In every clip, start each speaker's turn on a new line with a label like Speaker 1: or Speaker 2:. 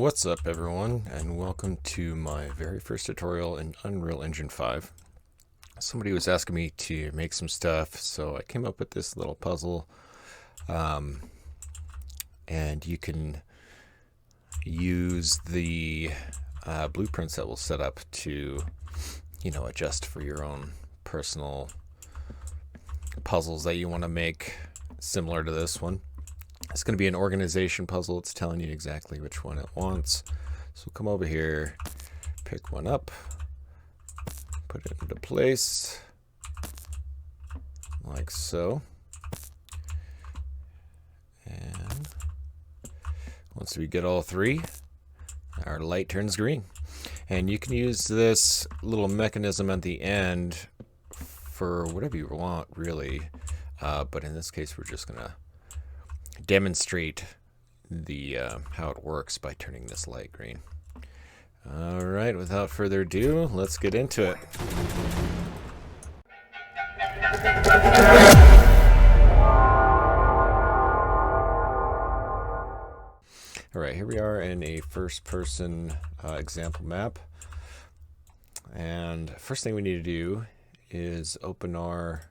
Speaker 1: What's up everyone, and welcome to my very first tutorial in Unreal Engine 5. Somebody was asking me to make some stuff, so I came up with this little puzzle. And you can use the blueprints that we'll set up to, adjust for your own personal puzzles that you want to make similar to this one. It's going to be an organization puzzle. It's telling you exactly which one it wants. So come over here, pick one up, put it into place, like so. And once we get all three, our light turns green. And you can use this little mechanism at the end for whatever you want, really. But in this case, we're just going to demonstrate the how it works by turning this light green. All right, without further ado, let's get into it. All right, here we are in a first-person example map. And first thing we need to do is open our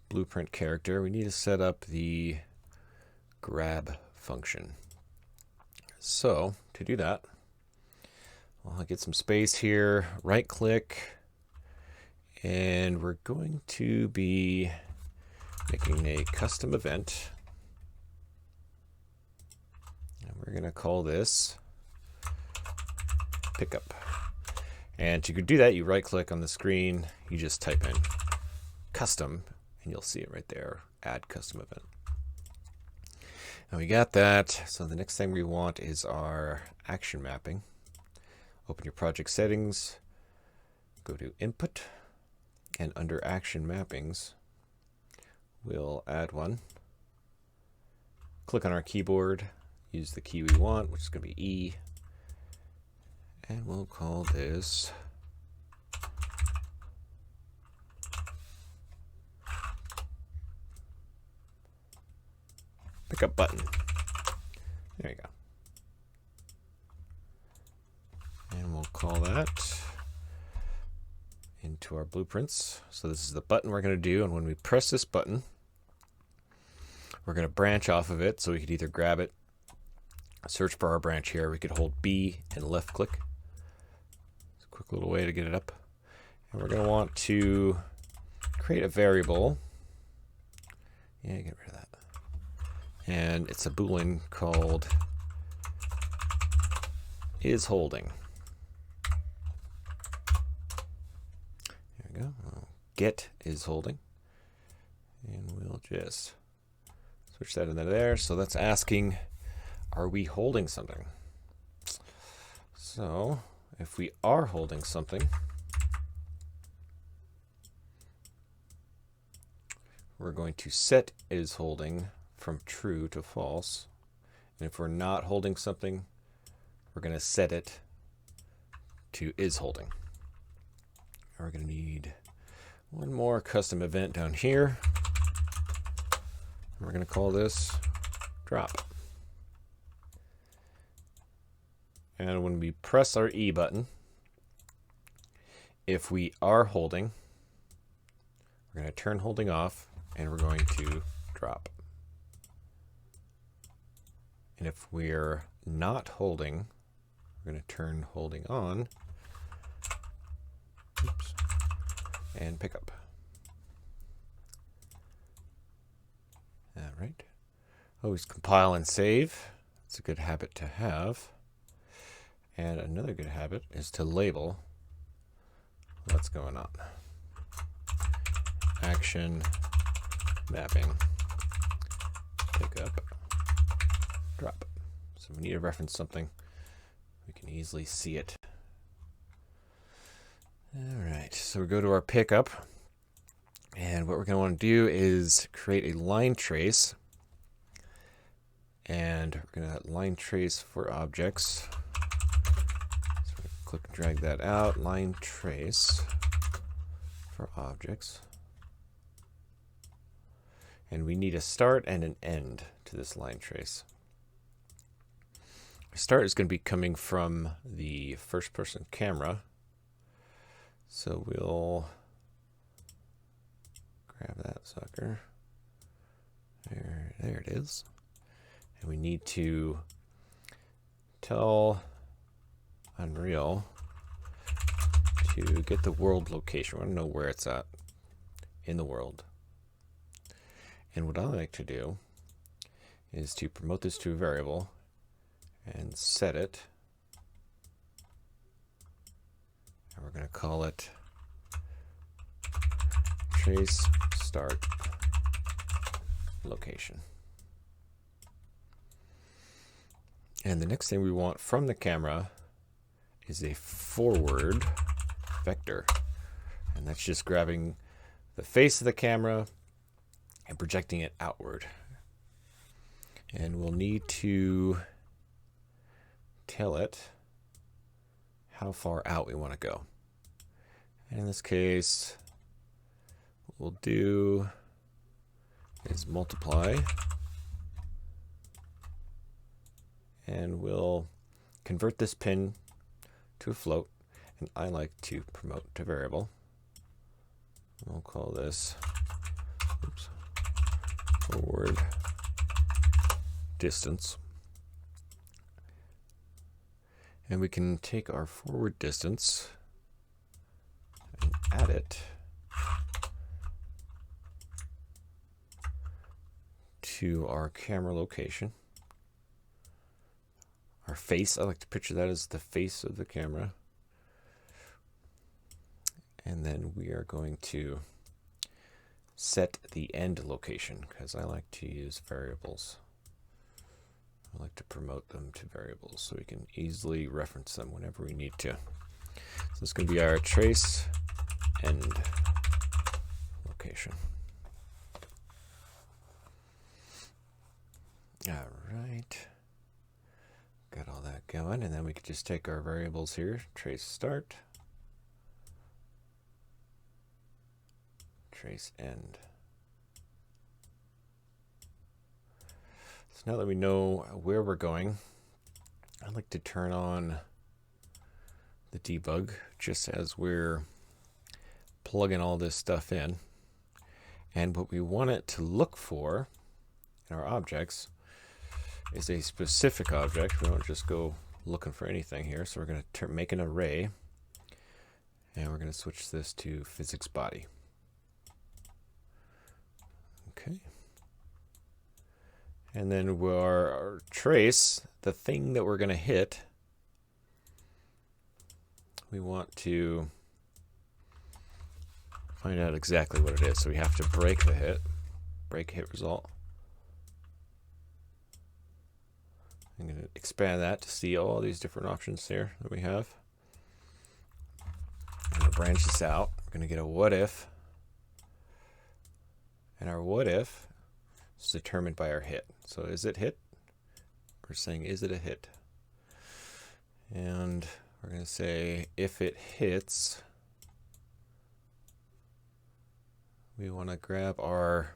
Speaker 1: blueprint character. We need to set up the grab function. So to do that, I'll get some space here, right click, and we're going to be making a custom event. And we're going to call this pickup. And to do that, you right click on the screen, you just type in custom, and you'll see it right there, add custom event. And we got that. So the next thing we want is our action mapping. Open your project settings, go to input, and under action mappings, we'll add one. Click on our keyboard, use the key we want, which is going to be E, and we'll call this pickup button. There you go. And we'll call that into our blueprints. So this is the button we're going to do, and when we press this button, we're going to branch off of it. So we could either grab it, search for our branch here. We could hold B and left click. It's a quick little way to get it up. And we're going to want to create a variable. Yeah, get rid of that. And it's a boolean called is holding. There we go. Get is holding. And we'll just switch that into there. So that's asking, are we holding something? So if we are holding something, we're going to set is holding from true to false. And if we're not holding something, we're going to set it to is holding. And we're going to need one more custom event down here. And we're going to call this drop. And when we press our E button, if we are holding, we're going to turn holding off, and we're going to drop. And if we're not holding, we're going to turn holding on. Oops, and pick up. All right. Always compile and save. It's a good habit to have. And another good habit is to label what's going on. Action mapping pickup drop. So if we need to reference something, we can easily see it. All right, so we go to our pickup, and what we're going to want to do is create a line trace, and we're going to line trace for objects. So click and drag that out, line trace for objects. And we need a start and an end to this line trace. start is going to be coming from the first person camera. So we'll grab that sucker. There it is. And we need to tell Unreal to get the world location. We want to know where it's at in the world. And what I like to do is to promote this to a variable and set it. And we're going to call it trace start location. And the next thing we want from the camera is a forward vector. And that's just grabbing the face of the camera and projecting it outward. And we'll need to tell it how far out we want to go. And in this case, what we'll do is multiply, and we'll convert this pin to a float, and I like to promote to variable. We'll call this forward distance. And we can take our forward distance and add it to our camera location. Our face, I like to picture that as the face of the camera. And then we are going to set the end location, because I like to use variables. I like to promote them to variables so we can easily reference them whenever we need to. So it's going to be our trace end location. All right. Got all that going, and then we could just take our variables here, trace start, trace end. So now that we know where we're going, I'd like to turn on the debug just as we're plugging all this stuff in. And what we want it to look for in our objects is a specific object. We don't just go looking for anything here. So we're going to make an array, and we're going to switch this to physics body. Okay. And then our trace, the thing that we're going to hit, we want to find out exactly what it is. So we have to break the hit, break hit result. I'm going to expand that to see all these different options here that we have. I'm going to branch this out. We're going to get a what if. And our what if is determined by our hit. So is it hit? We're saying, is it a hit? And we're going to say, if it hits, we want to grab our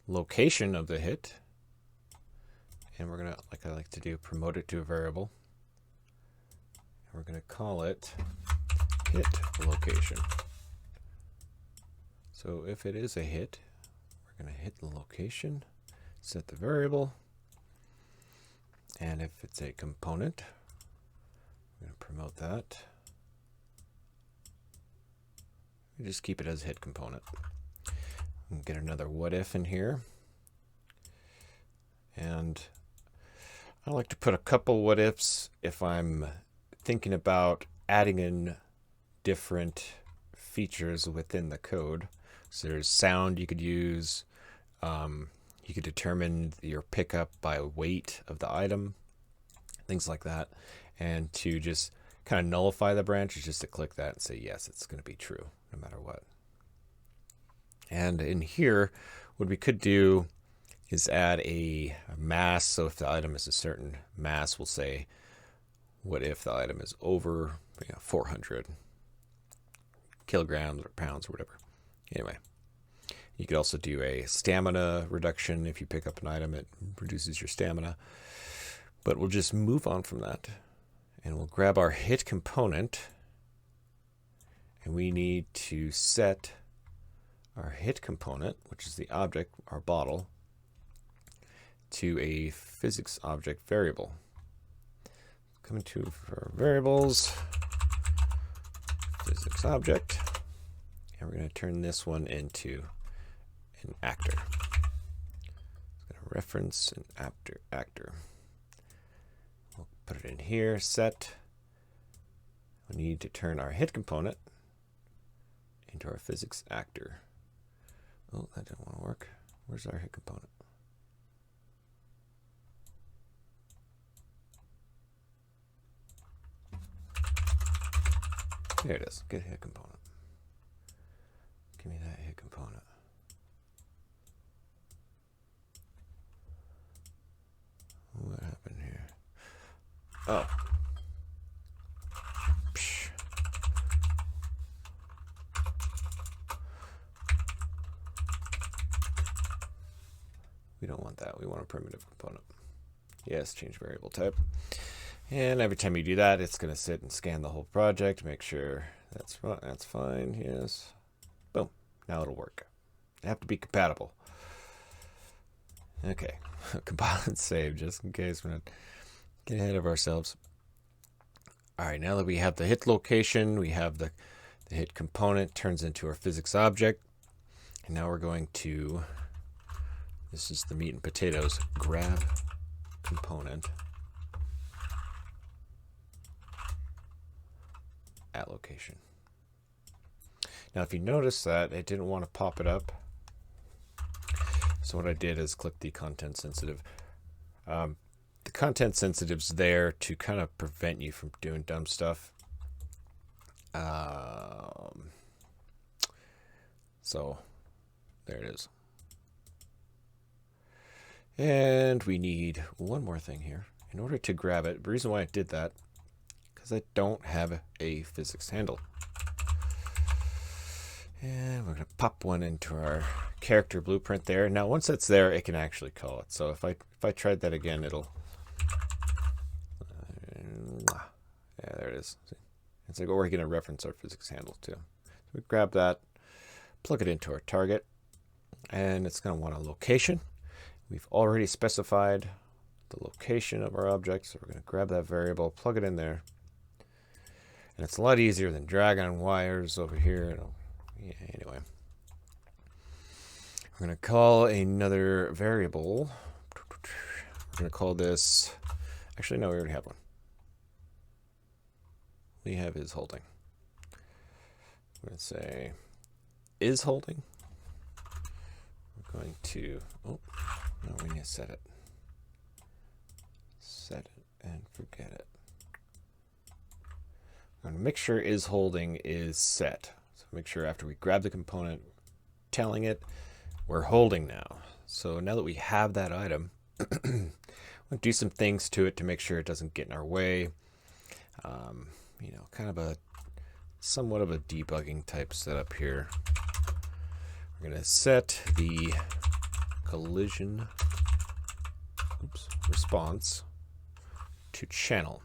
Speaker 1: location of the hit. And we're going to, like I like to do, promote it to a variable. And we're going to call it hit location. So if it is a hit, we're going to hit the location, set the variable. And if it's a component, we're going to promote that. We just keep it as hit component. And get another what if in here. And I like to put a couple what ifs if I'm thinking about adding in different features within the code. So there's sound you could use. You could determine your pickup by weight of the item, things like that. And to just kind of nullify the branch is just to click that and say, yes, it's going to be true no matter what. And in here, what we could do is add a mass. So if the item is a certain mass, we'll say, what if the item is over 400 kilograms or pounds or whatever. Anyway, you could also do a stamina reduction. If you pick up an item, it reduces your stamina. But we'll just move on from that, and we'll grab our hit component, and we need to set our hit component, which is the object, our bottle, to a physics object variable. Come into our variables, physics object, and we're going to turn this one into an actor. It's going to reference an actor. We'll put it in here, set. We need to turn our hit component into our physics actor. Oh, that didn't want to work. Where's our hit component? There it is. Get hit component. Give me that hit component. What happened here? Oh. Psh. We don't want that. We want a primitive component. Yes, change variable type. And every time you do that, it's going to sit and scan the whole project, make sure that's fine. Yes. Boom. Now it'll work. They have to be compatible. Okay. Compile and save just in case we're not getting ahead of ourselves. All right. Now that we have the hit location, we have the hit component turns into our physics object. And now we're going to, this is the meat and potatoes, grab component at location. Now if you notice that it didn't want to pop it up, so what I did is click the content sensitive. The content sensitive's there to kind of prevent you from doing dumb stuff. So there it is. And we need one more thing here. In order to grab it, the reason why I did that, because I don't have a physics handle. And we're going to pop one into our character blueprint there. Now once it's there, it can actually call it. So if I tried that again, it'll... yeah, there it is. See? It's like, we're going to reference our physics handle too. So we grab that, plug it into our target, and it's going to want a location. We've already specified the location of our object, so we're going to grab that variable, plug it in there. And it's a lot easier than dragging on wires over here. Yeah, anyway. We're going to call another variable. We're going to call this... Actually, no, we already have one. We have is holding. I'm going to say is holding. We're going to... Oh, no, we need to set it. Set it and forget it. I'm going to make sure is holding is set. So make sure after we grab the component, telling it we're holding now. So now that we have that item, we'll do some things to it to make sure it doesn't get in our way. You know, kind of a somewhat of a debugging type setup here. We're going to set the collision response to channel.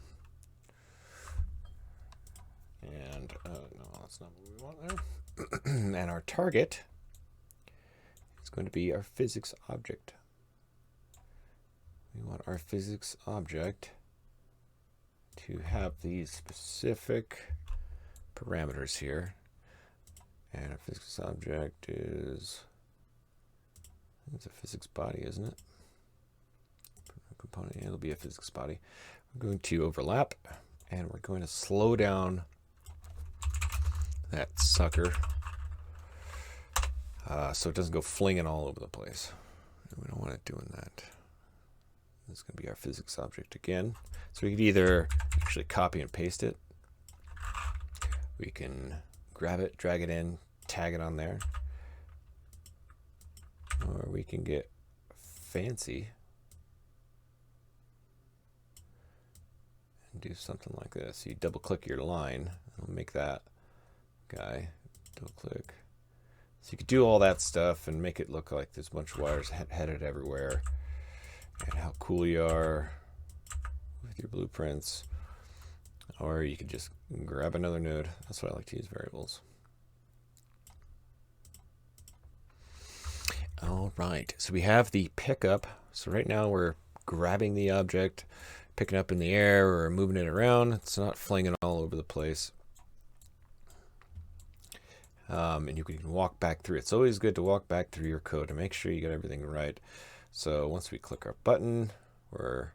Speaker 1: And no, that's not what we want there. And our target is going to be our physics object. We want our physics object to have these specific parameters here. And our physics object is, it's a physics body, isn't it? Component, it'll be a physics body. We're going to overlap, and we're going to slow down that sucker so it doesn't go flinging all over the place. And we don't want it doing that. This is going to be our physics object again. So we could either actually copy and paste it. We can grab it, drag it in, tag it on there. Or we can get fancy and do something like this. You double click your line, it'll make that guy. Double click. So you could do all that stuff and make it look like there's a bunch of wires headed everywhere. And how cool you are. with your blueprints, or you could just grab another node. That's why I like to use variables. All right, so we have the pickup. So right now we're grabbing the object, picking up in the air or moving it around. It's not flinging all over the place. And you can walk back through. It's always good to walk back through your code to make sure you get everything right. So once we click our button, we're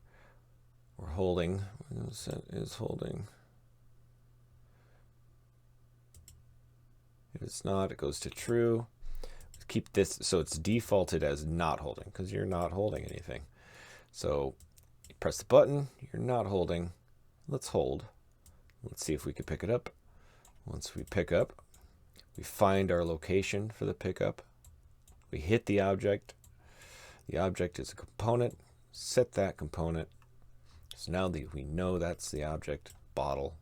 Speaker 1: holding. Set is holding. If it's not, it goes to true. Keep this so it's defaulted as not holding because you're not holding anything. So you press the button, you're not holding. Let's hold. Let's see if we can pick it up. Once we pick up, we find our location for the pickup. We hit the object. The object is a component. Set that component. So now we know that's the object, bottle.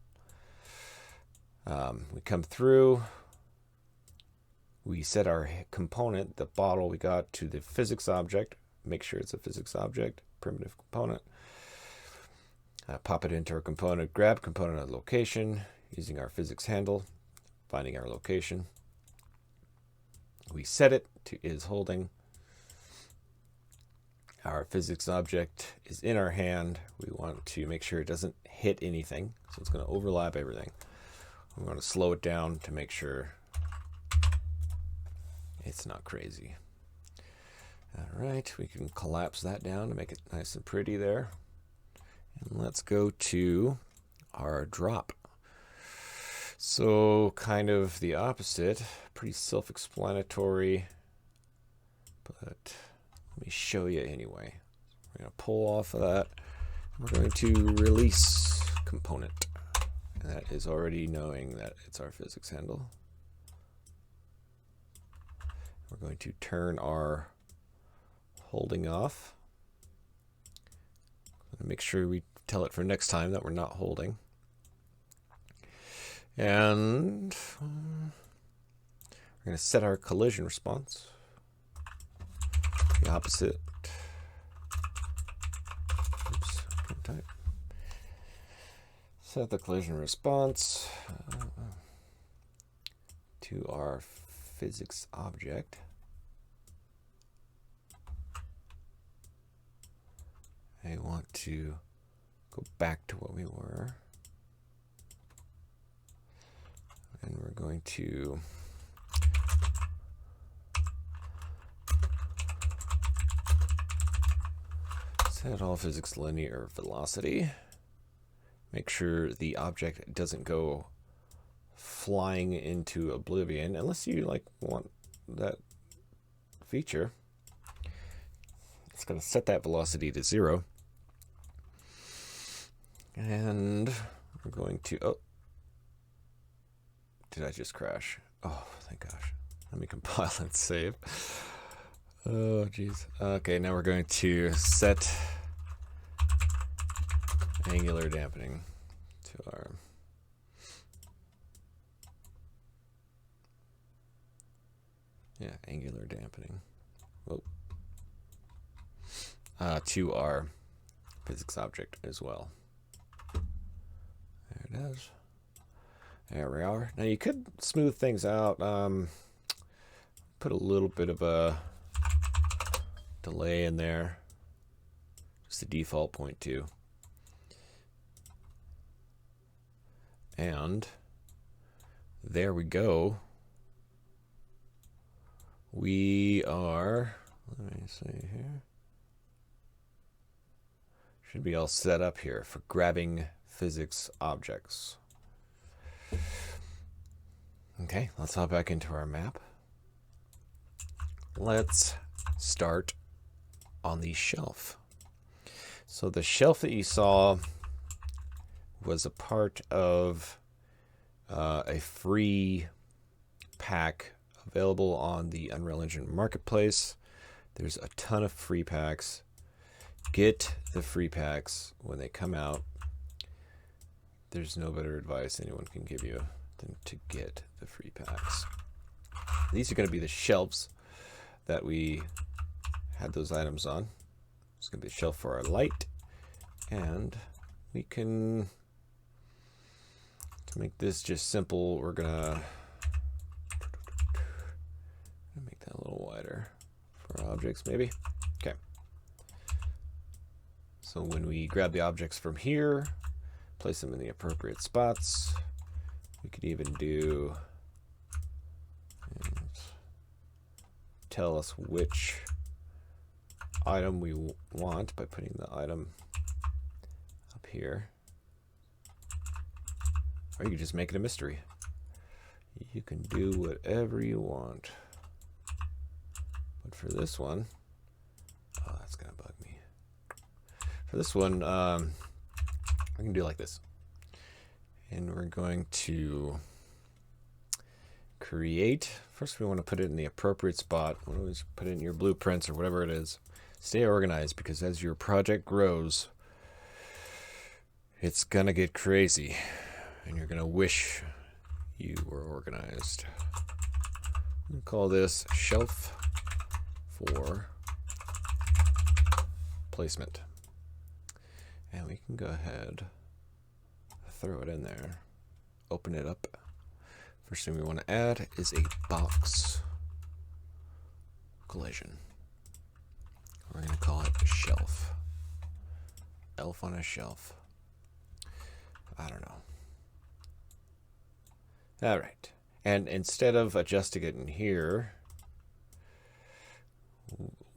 Speaker 1: We come through. We set our component, the bottle we got, to the physics object. Make sure it's a physics object, primitive component. Pop it into our component, grab component at location, using our physics handle, finding our location. We set it to is holding. Our physics object is in our hand. We want to make sure it doesn't hit anything, so it's going to overlap everything. We want to slow it down to make sure it's not crazy. All right, we can collapse that down to make it nice and pretty there. And let's go to our drop. So kind of the opposite, pretty self-explanatory, but let me show you anyway. We're going to pull off of that. We're going to release component. And that is already knowing that it's our physics handle. We're going to turn our holding off. Make sure we tell it for next time that we're not holding. And we're going to set our collision response. The opposite. Oops, can't type. Set the collision response to our physics object. I want to go back to what we were. And we're going to set all physics linear velocity. Make sure the object doesn't go flying into oblivion unless you want that feature. It's going to set that velocity to 0. And we're going to, oh, did I just crash? Oh, thank gosh. Let me compile and save. Oh, geez. Okay, now we're going to set angular dampening to our angular dampening. Whoa. To our physics object as well. There it is. There we are. Now you could smooth things out. Put a little bit of a delay in there. Just the default 0.2. And there we go. We are, let me see here. Should be all set up here for grabbing physics objects. Okay, let's hop back into our map. Let's start on the shelf. So the shelf that you saw was a part of a free pack available on the Unreal Engine Marketplace. There's a ton of free packs. Get the free packs when they come out. There's no better advice anyone can give you than to get the free packs. These are going to be the shelves that we had those items on. It's going to be a shelf for our light and we can, to make this just simple, we're gonna make that a little wider for our objects maybe. Okay. So when we grab the objects from here, place them in the appropriate spots, we could even do, and tell us which item we want by putting the item up here. Or you can just make it a mystery. You can do whatever you want. But for this one, oh, that's gonna bug me. For this one, I can do it like this. And we're going to create. First, we want to put it in the appropriate spot. Always put it in your blueprints or whatever it is. Stay organized, because as your project grows, it's gonna get crazy, and you're gonna wish you were organized. We'll call this shelf for placement. And we can go ahead, throw it in there, open it up. First thing we want to add is a box collision. We're going to call it shelf. Elf on a shelf. I don't know. All right. And instead of adjusting it in here,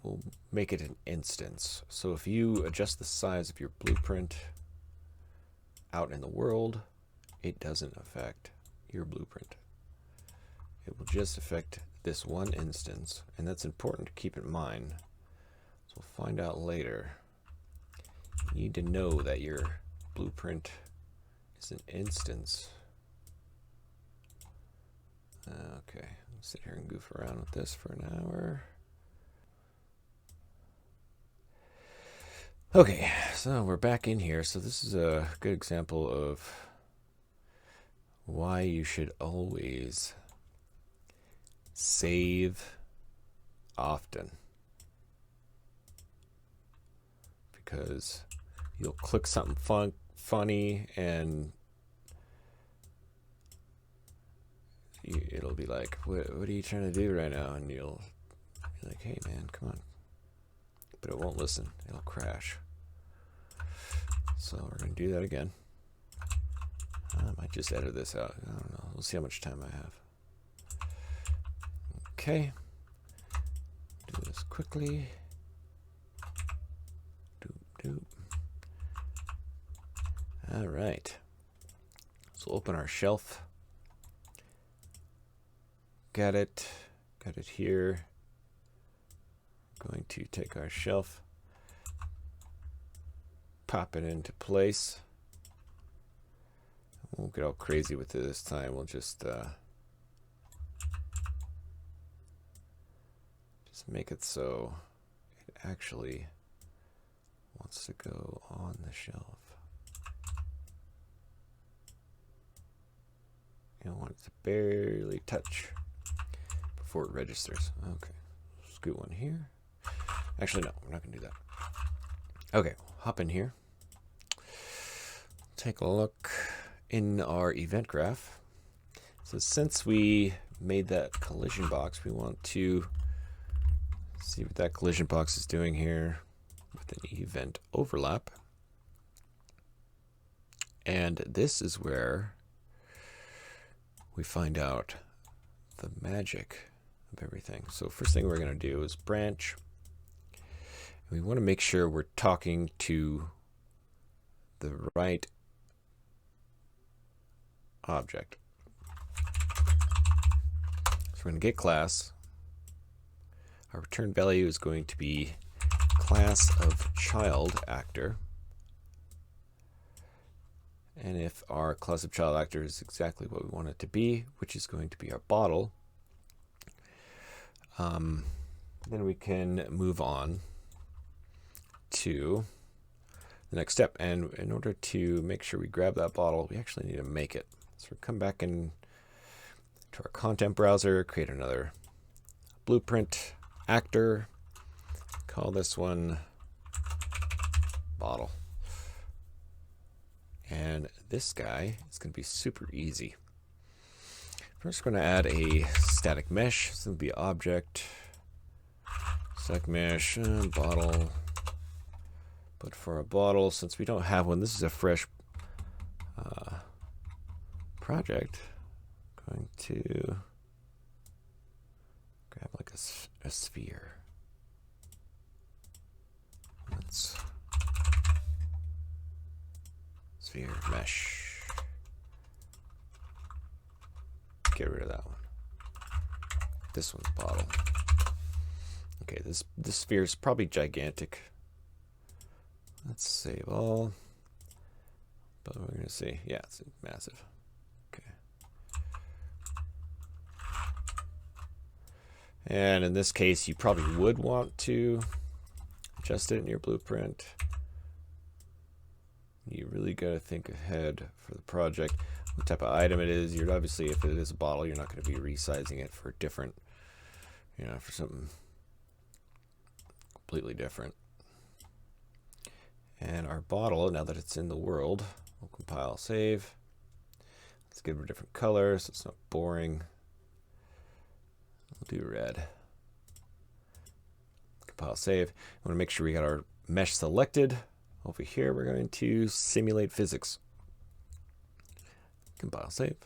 Speaker 1: we'll make it an instance. So if you adjust the size of your blueprint out in the world, it doesn't affect your blueprint. It will just affect this one instance, and that's important to keep in mind. So we'll find out later. You need to know that your blueprint is an instance. Okay, I'll sit here and goof around with this for an hour. Okay, so we're back in here. So this is a good example of why you should always save often. Because you'll click something funny and it'll be like, what are you trying to do right now? And you'll be like, hey man, come on. But it won't listen. It'll crash. So we're going to do that again. I might just edit this out. I don't know. We'll see how much time I have. Okay. Do this quickly. Doop, doop. All right. So open our shelf. Got it. Got it here. Going to take our shelf, pop it into place. Won't get all crazy with it this time. We'll just make it so it actually wants to go on the shelf. You don't want it to barely touch before it registers. Okay, scoot one here. Actually, no, we're not going to do that. Okay, hop in here. Take a look in our event graph. So since we made that collision box, we want to see what that collision box is doing here with an event overlap. And this is where we find out the magic of everything. So first thing we're going to do is branch. We want to make sure we're talking to the right object. So we're going to get class. Our return value is going to be class of child actor. And if our class of child actor is exactly what we want it to be, which is going to be our bottle, then we can move on to the next step. And in order to make sure we grab that bottle, we actually need to make it. So we'll come back in to our content browser, create another blueprint actor, call this one bottle. then this guy is going to be super easy. First, we're going to add a static mesh. This will be object, static mesh, bottle. But for a bottle, since we don't have one, this is a fresh project. I'm going to grab like a sphere. Let's sphere mesh. Get rid of that one. This one's bottle. Okay, this sphere is probably gigantic. Let's save all. But we're going to see. Yeah, it's massive. Okay. And in this case, you probably would want to adjust it in your blueprint. You really got to think ahead for the project. What type of item it is. You're obviously, if it is a bottle, you're not going to be resizing it for different, for something completely different. And our bottle, now that it's in the world, we'll compile, save. Let's give it a different color so it's not boring. We'll do red. Compile, save. I want to make sure we got our mesh selected. Over here, we're going to simulate physics. Compile, save.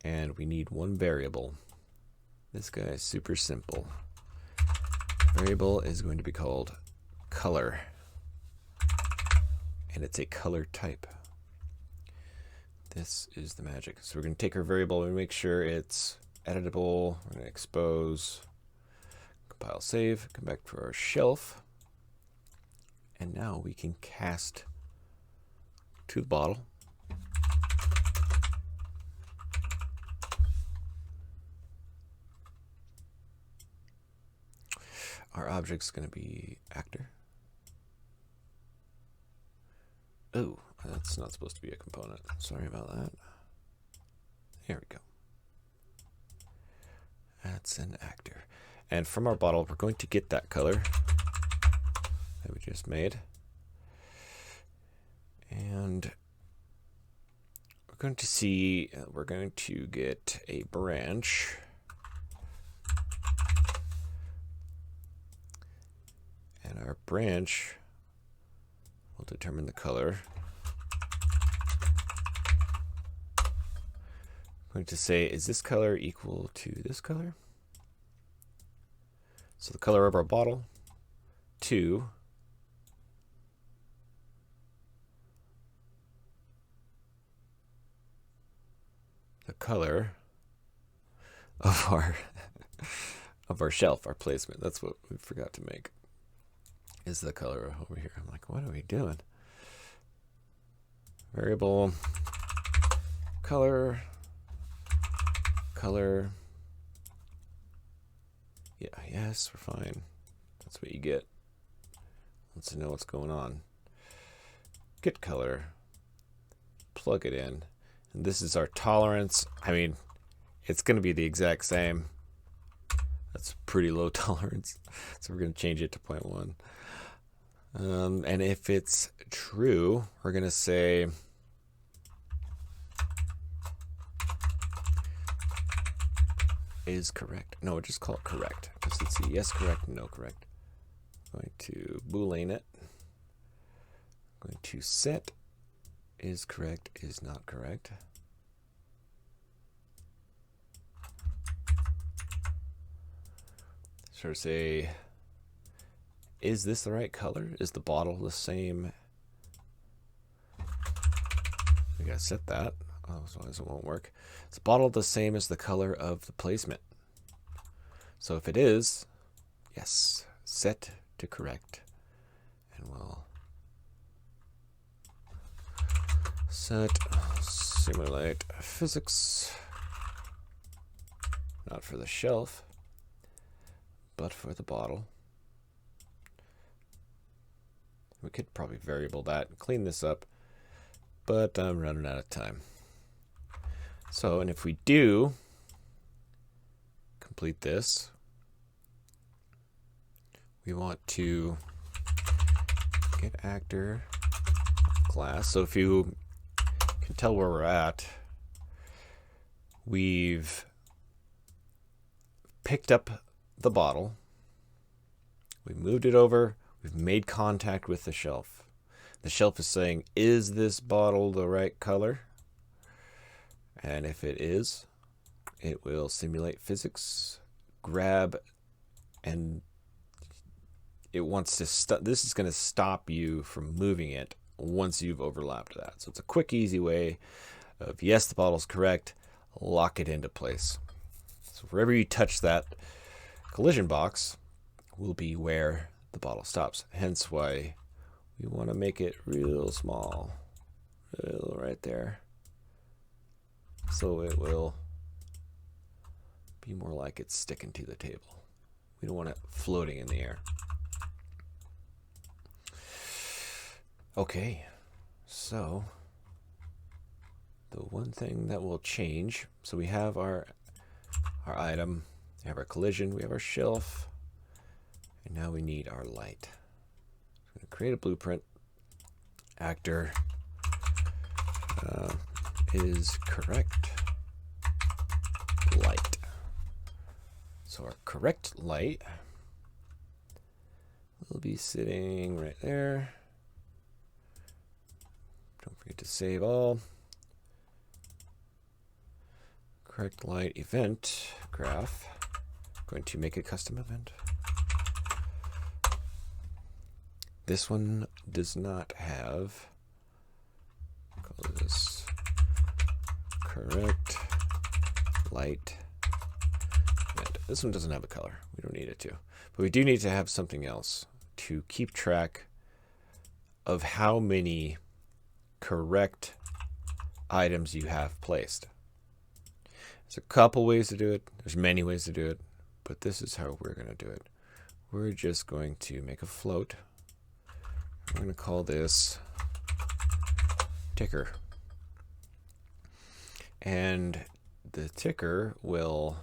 Speaker 1: And we need one variable. This guy is super simple. Variable is going to be called color. And it's a color type. This is the magic. So we're going to take our variable and make sure it's editable. We're going to expose, compile, save, come back to our shelf. And now we can cast to the bottle. Our object's going to be actor. Oh, that's not supposed to be a component. Sorry about that. Here we go. That's an actor. And from our bottle, we're going to get that color that we just made. And we're going to see, we're going to get a branch. And our branch will determine the color. I'm going to say, is this color equal to this color? So the color of our bottle to the color of our of our shelf, our placement. That's what we forgot to make. Is the color over here. I'm like, what are we doing? Variable color. Yeah, yes, we're fine. That's what you get. Wants to know what's going on. Get color. Plug it in. And this is our tolerance. I mean, it's going to be the exact same. That's pretty low tolerance. So we're going to change it to 0.1. And if it's true, we're going to say is correct. No, just call it correct. Because it's a yes, correct, no, correct. I'm going to Boolean it. I'm going to set is correct, is not correct. Sort of say, is this the right color? Is the bottle the same? We gotta set that. Otherwise it won't work. Is the bottle the same as the color of the placement? So if it is, yes, set to correct. And we'll set simulate physics. Not for the shelf, but for the bottle. We could probably variable that and clean this up, but I'm running out of time. So, and if we do complete this, we want to get actor class. So if you can tell where we're at. We've picked up the bottle. We moved it over. We've made contact with the shelf. The shelf is saying, is this bottle the right color? And if it is, it will simulate physics, grab, and it wants to stop. This is going to stop you from moving it once you've overlapped that. So it's a quick, easy way of, yes, the bottle's correct, lock it into place. So wherever you touch that collision box will be where the bottle stops. Hence why we want to make it real small, right there, so it will be more like it's sticking to the table. We don't want it floating in the air. Okay, so the one thing that will change, so we have our item, we have our collision, we have our shelf, and now we need our light. I'm going to create a blueprint. Actor is correct light. So our correct light will be sitting right there. Don't forget to save all. Correct light event graph. I'm going to make a custom event. This one does not have, call this correct light event. This one doesn't have a color. We don't need it to. But we do need to have something else to keep track of how many correct items you have placed. There's a couple ways to do it. There's many ways to do it. But this is how we're going to do it. We're just going to make a float. We're going to call this ticker. And the ticker will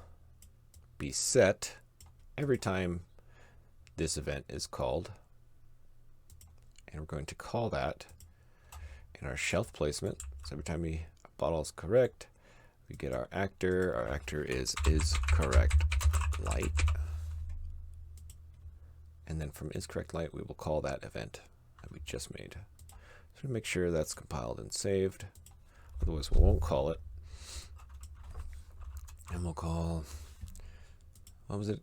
Speaker 1: be set every time this event is called. And we're going to call that in our shelf placement. So every time a bottle is correct, we get our actor. Our actor is correct light. And then from is correct light, we will call that event that we just made. So make sure that's compiled and saved. Otherwise, we won't call it. And we'll call, what was it?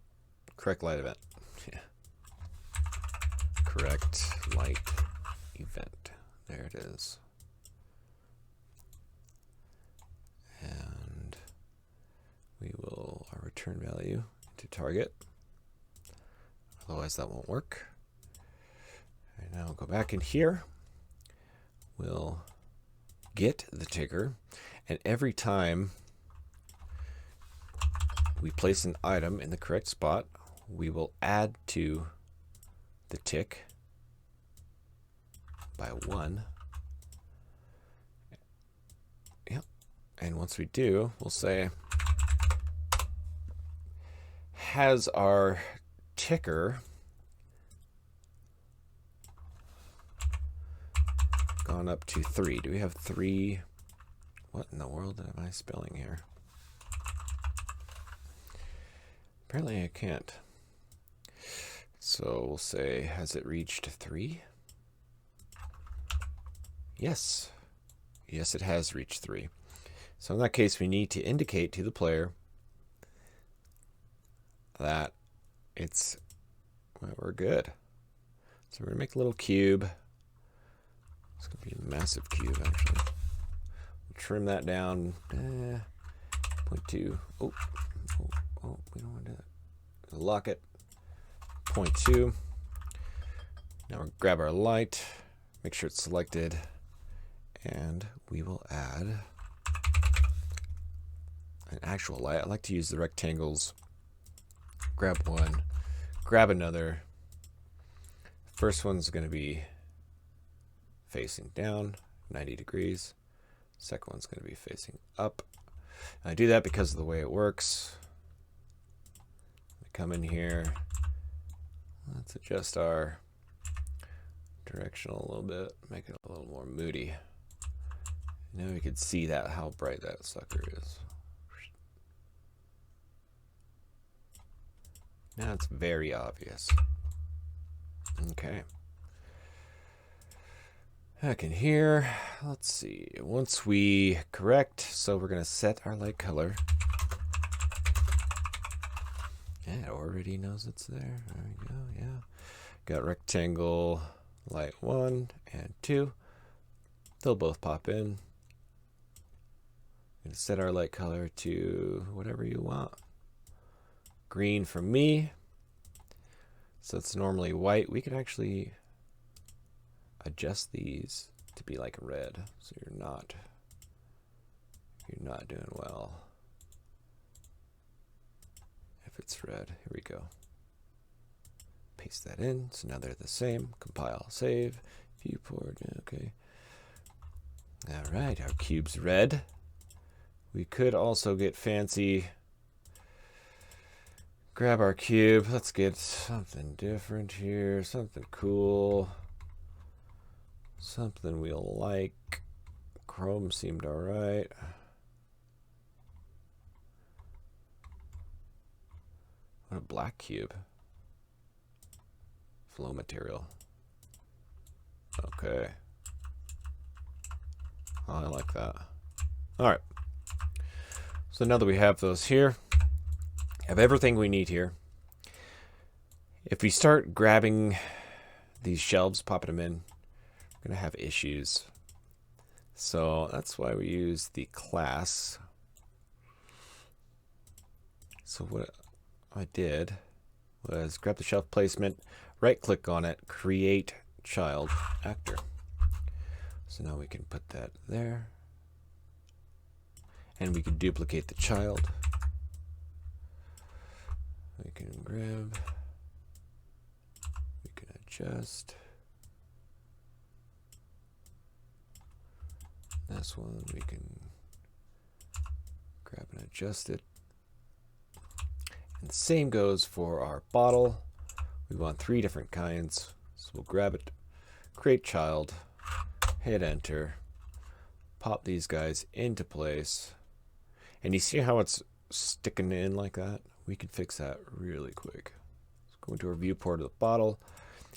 Speaker 1: Correct light event. Yeah. Correct light event. There it is. And we will our return value to target. Otherwise, that won't work. And now we'll go back in here. We'll get the ticker, and every time we place an item in the correct spot, we will add to the tick by 1. Yep. And once we do, we'll say, has our ticker gone up to 3? Do we have 3? What in the world am I spelling here? Apparently I can't. So we'll say, has it reached 3? Yes. Yes, it has reached 3. So in that case, we need to indicate to the player that we're good. So we're going to make a little cube. It's going to be a massive cube, actually. We'll trim that down. 0.2. Oh, we don't want to do that. Lock it. 0.2. Now we'll grab our light. Make sure it's selected. And we will add an actual light. I like to use the rectangles. Grab one. Grab another. First one's going to be facing down, 90 degrees. Second one's going to be facing up. And I do that because of the way it works. We come in here. Let's adjust our directional a little bit, make it a little more moody. Now we can see that how bright that sucker is. Now it's very obvious. Okay. Back in here, let's see. Once we correct, so we're going to set our light color. Yeah, it already knows it's there. There we go, yeah. Got rectangle, light 1 and 2. They'll both pop in. Going to set our light color to whatever you want. Green for me. So it's normally white. We could actually adjust these to be like red, so you're not doing well if it's red. Here we go. Paste that in, so now they're the same. Compile, save, viewport. Okay. All right, our cube's red. We could also get fancy. Grab our cube. Let's get something different here, something cool. Something we'll like. Chrome seemed alright. What a black cube. Flow material. Okay. Oh, I like that. Alright. So now that we have those here, have everything we need here. If we start grabbing these shelves, popping them in, going to have issues. So that's why we use the class. So what I did was grab the shelf placement, right click on it, create child actor. So now we can put that there. And we can duplicate the child. We can grab, we can adjust. This one we can grab and adjust it. And the same goes for our bottle. We want 3 different kinds. So we'll grab it, create child, hit enter, pop these guys into place. And you see how it's sticking in like that? We can fix that really quick. Let's go into our viewport of the bottle.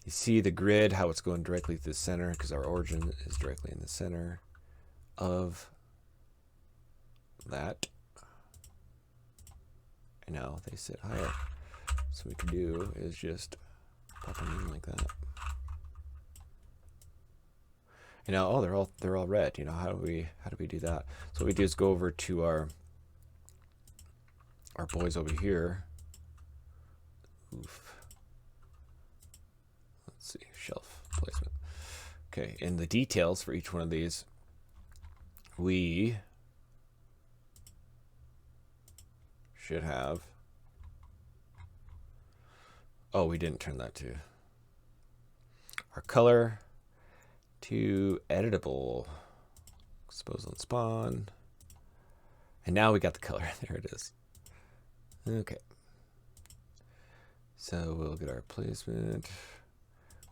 Speaker 1: You see the grid, how it's going directly to the center because our origin is directly in the center of that. And now they sit higher. So what we can do is just pop them in like that. And now, oh, they're all red. You know, how do we do that? So what we do is go over to our boys over here. Oof. Let's see, shelf placement. Okay, in the details for each one of these, we should have. Oh, we didn't turn that to our color to editable. Expose on spawn. And now we got the color. There it is. Okay. So we'll get our placement.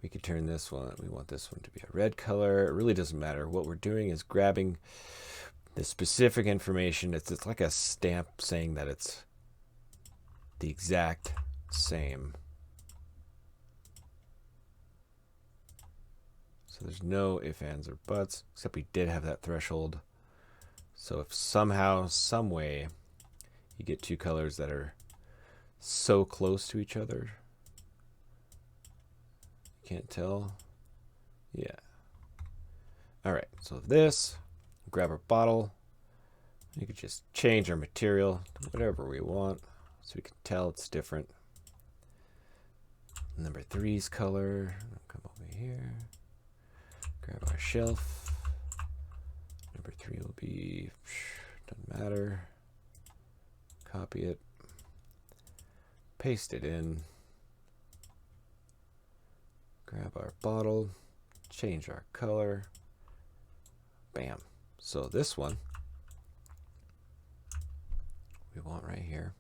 Speaker 1: We could turn this one. We want this one to be a red color. It really doesn't matter. What we're doing is grabbing the specific information. It's like a stamp saying that it's the exact same. So there's no ifs, ands, or buts, except we did have that threshold. So if somehow, some way, you get 2 colors that are so close to each other, you can't tell. Yeah. All right, so this, grab our bottle. You could just change our material to whatever we want so we can tell it's different. Number 3's color, come over here. Grab our shelf. Number 3 will be, doesn't matter. Copy it. Paste it in. Grab our bottle. Change our color. Bam. So this one we want right here.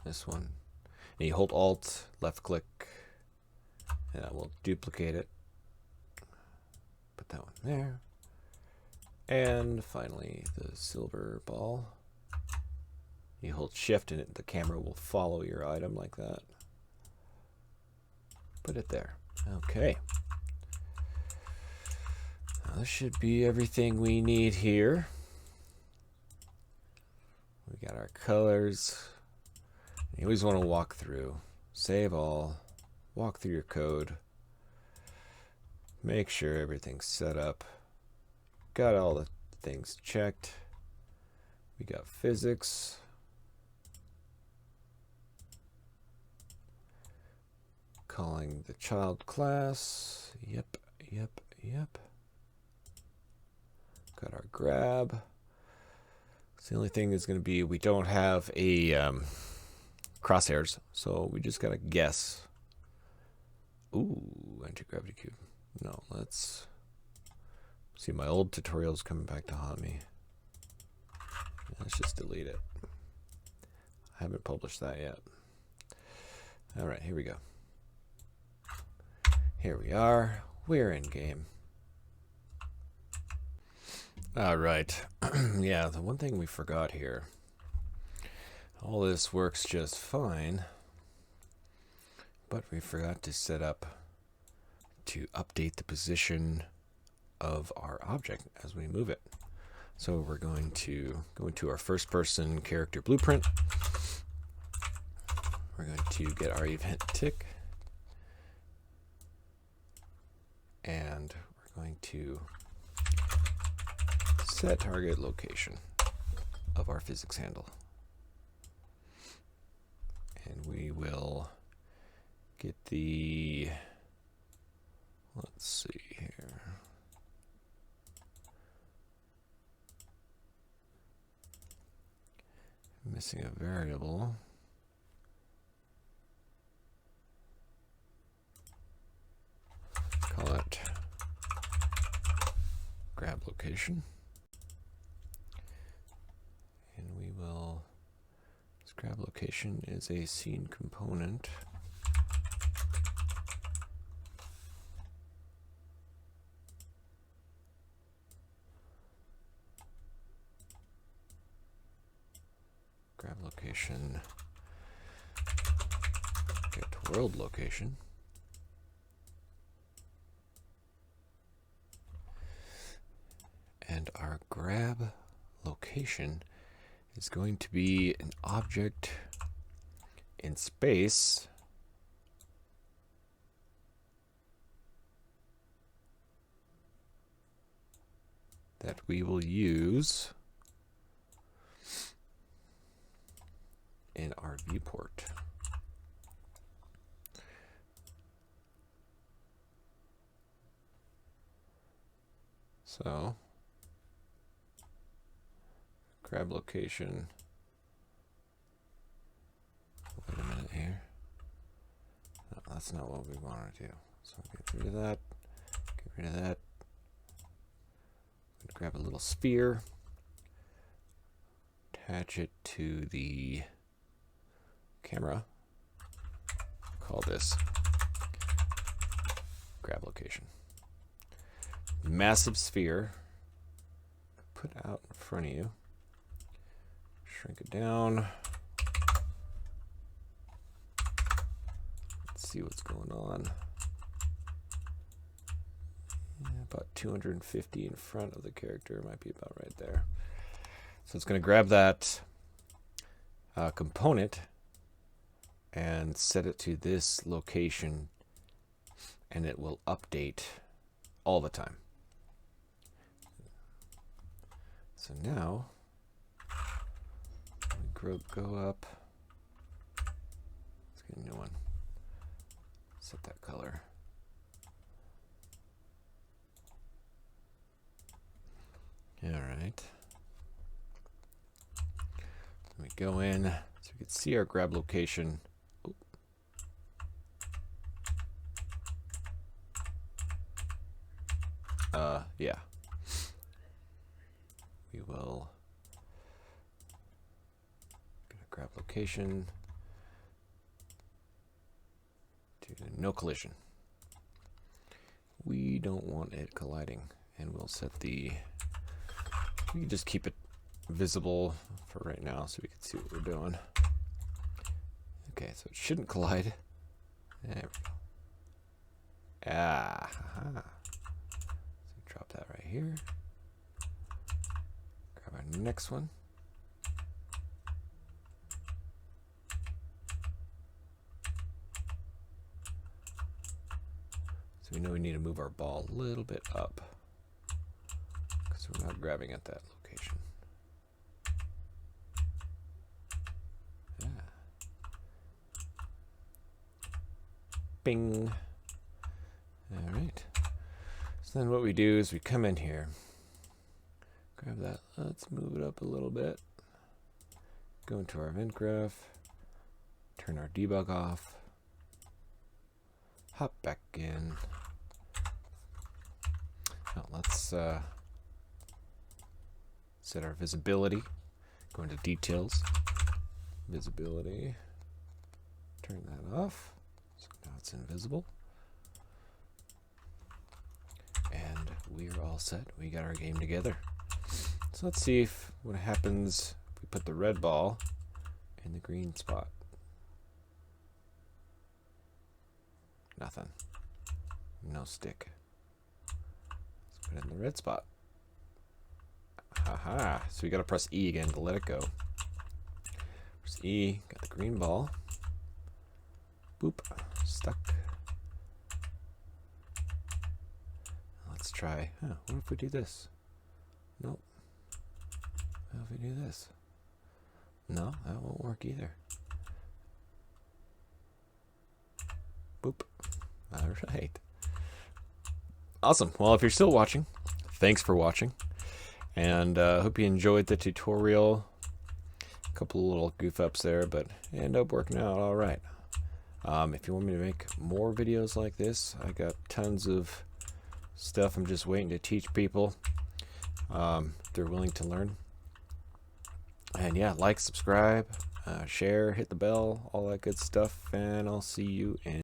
Speaker 1: This one. And you hold Alt, left click, and that will duplicate it. Put that one there. And finally, the silver ball. You hold shift and the camera will follow your item like that. Put it there. Okay. Now this should be everything we need here. We got our colors. You always want to walk through. Save all. Walk through your code. Make sure everything's set up. Got all the things checked. We got physics. Calling the child class. Yep. Got our grab. So the only thing is going to be we don't have a crosshairs, so we just got to guess. Ooh, anti-gravity cube. No, let's see. My old tutorial's coming back to haunt me. Let's just delete it. I haven't published that yet. All right, here we go. Here we are. We're in game. All right. Yeah, the one thing we forgot here. All this works just fine, but we forgot to set up to update the position of our object as we move it. So we're going to go into our first person character blueprint. We're going to get our event tick. And we're going to set target location of our physics handle. And we will get the, let's see here. Missing a variable. Call it grab location. And we will, this grab location is a scene component. Grab location, get world location. And our grab location is going to be an object in space that we will use in our viewport. So grab location. Wait a minute here. No, that's not what we want to do. So get rid of that. Get rid of that. Grab a little sphere. Attach it to the camera. Call this grab location. Massive sphere. Put out in front of you. Shrink it down. Let's see what's going on. Yeah, about 250 in front of the character, might be about right there. So it's going to grab that component and set it to this location, and it will update all the time. So now go up. Let's get a new one. Set that color. All right. Let me go in so we can see our grab location. Yeah. We will grab location to no collision. we don't want it colliding. And we'll set we can just keep it visible for right now so we can see what we're doing. Okay, so it shouldn't collide. There we go. So drop that right here. Grab our next one. So we know we need to move our ball a little bit up because we're not grabbing at that location. Yeah. Bing. All right. So then what we do is we come in here, grab that. Let's move it up a little bit. Go into our event graph, turn our debug off, hop back in. Now let's set our visibility. Go into details, visibility, turn that off. So now it's invisible. And we are all set. We got our game together. So let's see what happens if we put the red ball in the green spot. Nothing. No stick. Let's put it in the red spot. Haha. So we got to press E again to let it go. Press E. Got the green ball. Boop. Stuck. Let's try. What if we do this? Nope. What if we do this? No, that won't work either. Boop. All right. Awesome. Well, if you're still watching, thanks for watching. And hope you enjoyed the tutorial. A couple of little goof ups there, but it ended up working out all right. If you want me to make more videos like this, I got tons of stuff I'm just waiting to teach people. If they're willing to learn. And yeah, like, subscribe, share, hit the bell, all that good stuff. And I'll see you in